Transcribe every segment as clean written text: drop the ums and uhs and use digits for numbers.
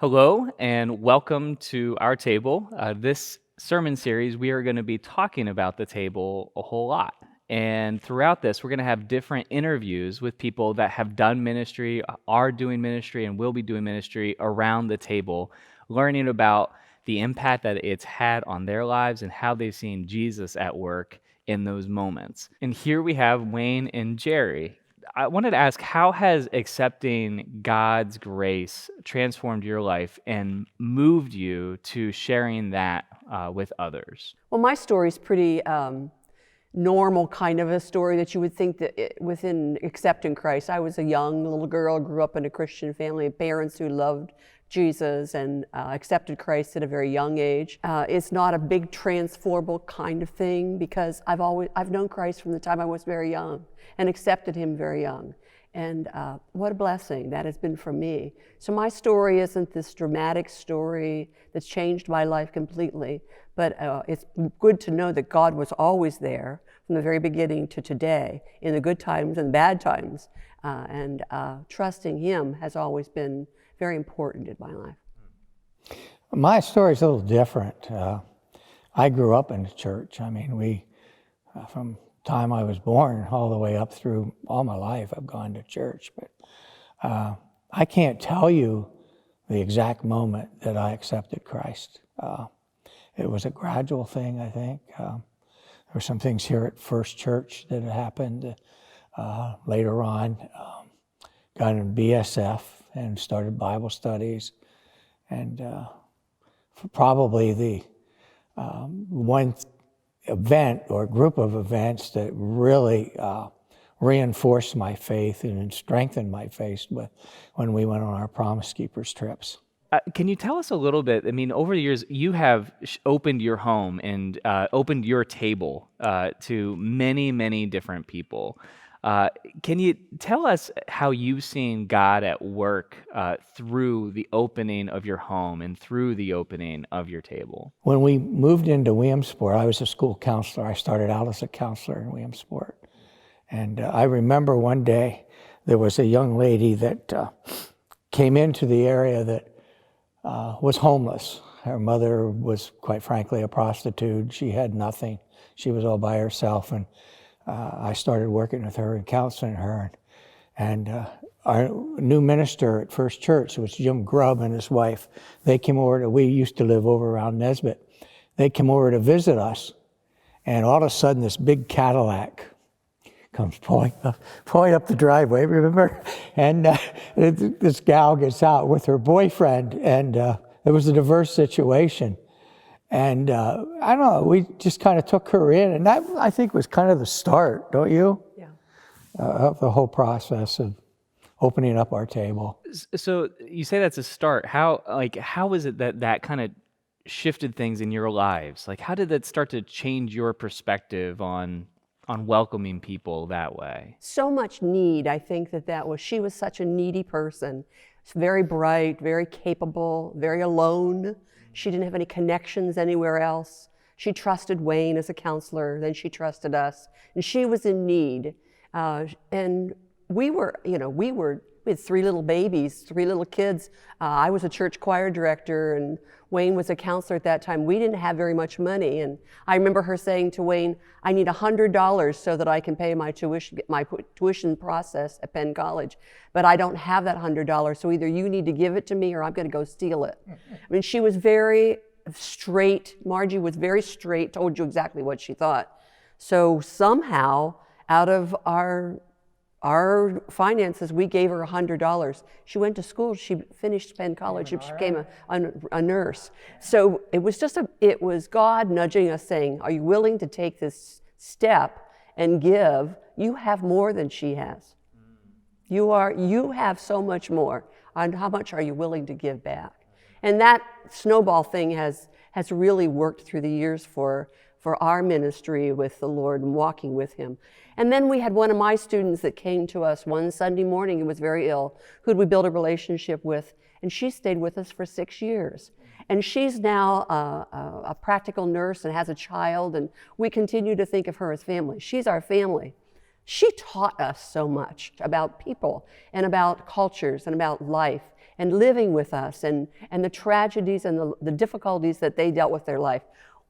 Hello, and welcome to our table. This sermon series, we are going to be talking about the table a whole lot. And throughout this, we're going to have different interviews with people that have done ministry, are doing ministry, and will be doing ministry around the table, learning about the impact that it's had on their lives and how they've seen Jesus at work in those moments. And here we have Wayne and Gerry. I wanted to ask, how has accepting God's grace transformed your life and moved you to sharing that with others? Well, my story is pretty normal kind of a story that you would think that within accepting Christ. I was a young little girl, grew up in a Christian family, parents who loved Jesus and accepted Christ at a very young age. It's not a big transferable kind of thing because I've known Christ from the time I was very young and accepted Him very young. And what a blessing that has been for me. So my story isn't this dramatic story that's changed my life completely, but it's good to know that God was always there from the very beginning to today, in the good times and the bad times. And trusting Him has always been very important in my life. My story's a little different. I grew up in the church. I mean, from the time I was born all the way up through all my life, I've gone to church. But I can't tell you the exact moment that I accepted Christ. It was a gradual thing, I think. There were some things here at First Church that happened later on. Got in BSF and started Bible studies. And probably the one event or group of events that really reinforced my faith and strengthened my faith when we went on our Promise Keepers trips. Can you tell us a little bit? I mean, over the years, you have opened your home and opened your table to many, many different people. Can you tell us how you've seen God at work through the opening of your home and through the opening of your table? When we moved into Williamsport, I was a school counselor. I started out as a counselor in Williamsport. And I remember one day there was a young lady that came into the area that was homeless. Her mother was, quite frankly, a prostitute. She had nothing. She was all by herself. And I started working with her and counseling her. And our new minister at First Church was Jim Grubb and his wife. They came over we used to live over around Nesbitt. They came over to visit us. And all of a sudden, this big Cadillac comes pulling up the driveway, remember? And this gal gets out with her boyfriend, and it was a diverse situation. And I don't know, we just kind of took her in, and that, I think, was kind of the start, don't you? Yeah. Of the whole process of opening up our table. So you say that's a start. How is it that kind of shifted things in your lives? Like, how did that start to change your perspective on welcoming people that way? So much need. I think she was such a needy person. Very bright, very capable, very alone. She didn't have any connections anywhere else. She trusted Wayne as a counselor, then she trusted us, and she was in need. And we had three little babies, three little kids. I was a church choir director, and Wayne was a counselor at that time. We didn't have very much money, and I remember her saying to Wayne, "I need $100 so that I can pay my tuition process at Penn College, but I don't have that $100, so either you need to give it to me or I'm going to go steal it." I mean, she was very straight. Margie was very straight, told you exactly what she thought. So somehow, out of our finances, we gave her $100. She went to school, she finished Penn College, she became a nurse. So it was God nudging us saying, are you willing to take this step and give? You have more than she has. You have so much more. And how much are you willing to give back? And that snowball thing has really worked through the years for our ministry with the Lord and walking with Him. And then we had one of my students that came to us one Sunday morning who was very ill, who we built a relationship with, and she stayed with us for 6 years. And she's now a practical nurse and has a child, and we continue to think of her as family. She's our family. She taught us so much about people and about cultures and about life. and living with us, and the tragedies and the difficulties that they dealt with their life.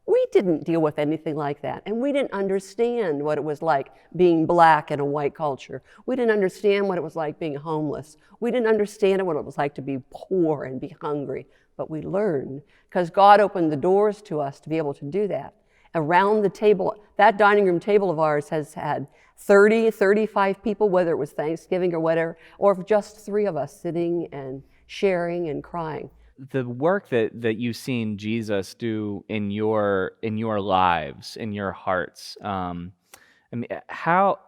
We didn't deal with anything like that, and we didn't understand what it was like being black in a white culture. We didn't understand what it was like being homeless. We didn't understand what it was like to be poor and be hungry, but we learned because God opened the doors to us to be able to do that. Around the table, that dining room table of ours has had 30, 35 people, whether it was Thanksgiving or whatever, or just 3 of us sitting and sharing and crying. The work that you've seen Jesus do in your lives, in your hearts, I mean, how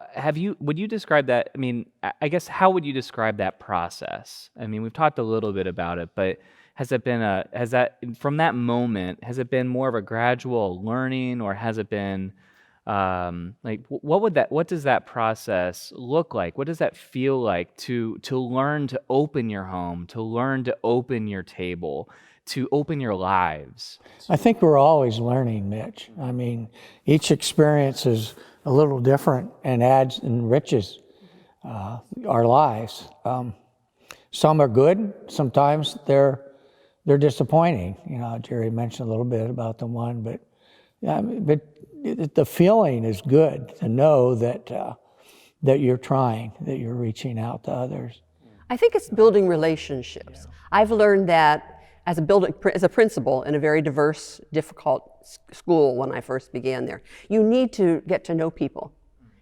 would you describe that? I mean, I guess how would you describe that process? I mean, we've talked a little bit about it, but has that from that moment, has it been more of a gradual learning, or has it been what does that process look like? What does that feel like to learn to open your home, to learn to open your table, to open your lives? I think we're always learning, Mitch. I mean, each experience is a little different and enriches our lives. Some are good. Sometimes they're disappointing. You know, Gerry mentioned a little bit about the one, but yeah, the feeling is good to know that that you're trying, that you're reaching out to others. I think it's building relationships. I've learned that as a principal in a very diverse, difficult school when I first began there. You need to get to know people,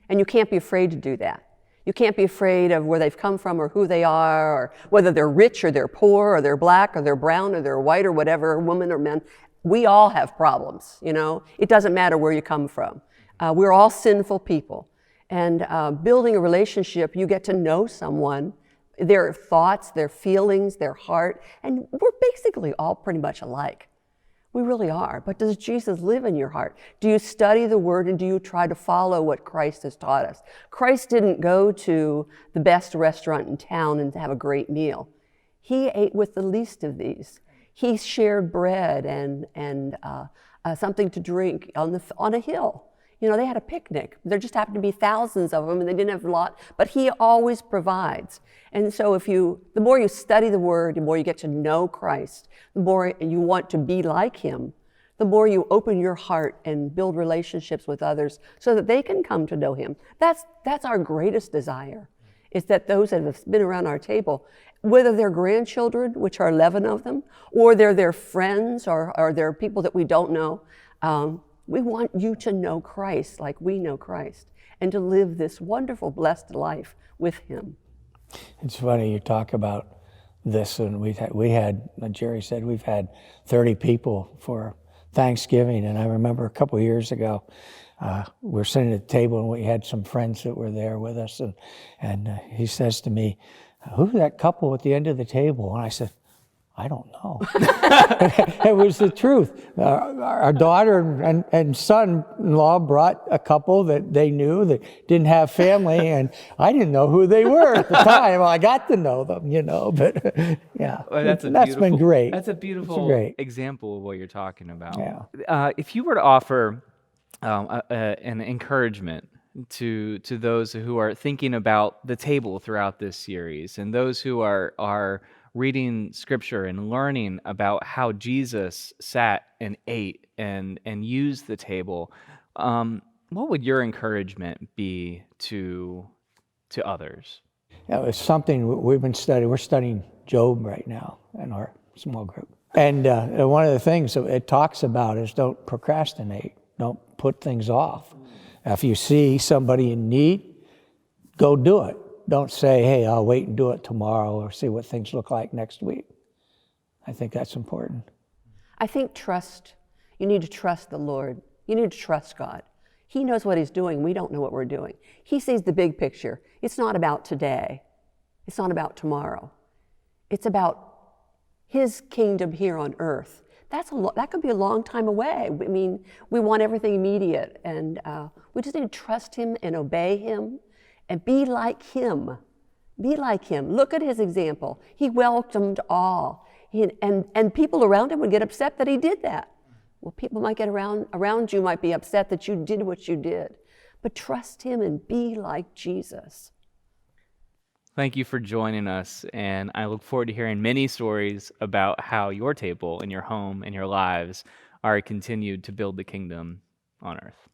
and you can't be afraid to do that. You can't be afraid of where they've come from or who they are, or whether they're rich or they're poor or they're black or they're brown or they're white or whatever, women or men. We all have problems, you know. It doesn't matter where you come from. We're all sinful people. And building a relationship, you get to know someone, their thoughts, their feelings, their heart, and we're basically all pretty much alike. We really are. But does Jesus live in your heart? Do you study the Word, and do you try to follow what Christ has taught us? Christ didn't go to the best restaurant in town and have a great meal. He ate with the least of these. He shared bread and something to drink on a hill. You know, they had a picnic. There just happened to be thousands of them, and they didn't have a lot, but he always provides. And so the more you study the Word, the more you get to know Christ, the more you want to be like him, the more you open your heart and build relationships with others so that they can come to know him. That's our greatest desire, is that those that have been around our table, whether they're grandchildren, which are 11 of them, or they're their friends, or they're people that we don't know, we want you to know Christ like we know Christ, and to live this wonderful, blessed life with him. It's funny you talk about this, and we had Gerry said we've had 30 people for Thanksgiving, and I remember a couple of years ago, we were sitting at the table, and we had some friends that were there with us, and he says to me, "Who's that couple at the end of the table?" And I said, "I don't know." It was the truth. Our daughter and son-in-law brought a couple that they knew that didn't have family, and I didn't know who they were at the time. Well, I got to know them, you know, but yeah, Well, that's been great. That's a beautiful great example of what you're talking about. Yeah. If you were to offer an encouragement to those who are thinking about the table throughout this series, and those who are reading Scripture and learning about how Jesus sat and ate and used the table, what would your encouragement be to others? Yeah, it's something we've been studying. We're studying Job right now in our small group. And one of the things that it talks about is don't procrastinate. Don't put things off. If you see somebody in need, go do it. Don't say, "Hey, I'll wait and do it tomorrow," or see what things look like next week. I think that's important. I think trust. You need to trust the Lord. You need to trust God. He knows what he's doing. We don't know what we're doing. He sees the big picture. It's not about today. It's not about tomorrow. It's about his kingdom here on earth. That could be a long time away. I mean, we want everything immediate, and we just need to trust him and obey him and be like him. Be like him. Look at his example. He welcomed all. And people around him would get upset that he did that. Well, people might get around you might be upset that you did what you did. But trust him and be like Jesus. Thank you for joining us, and I look forward to hearing many stories about how your table and your home and your lives are continued to build the kingdom on earth.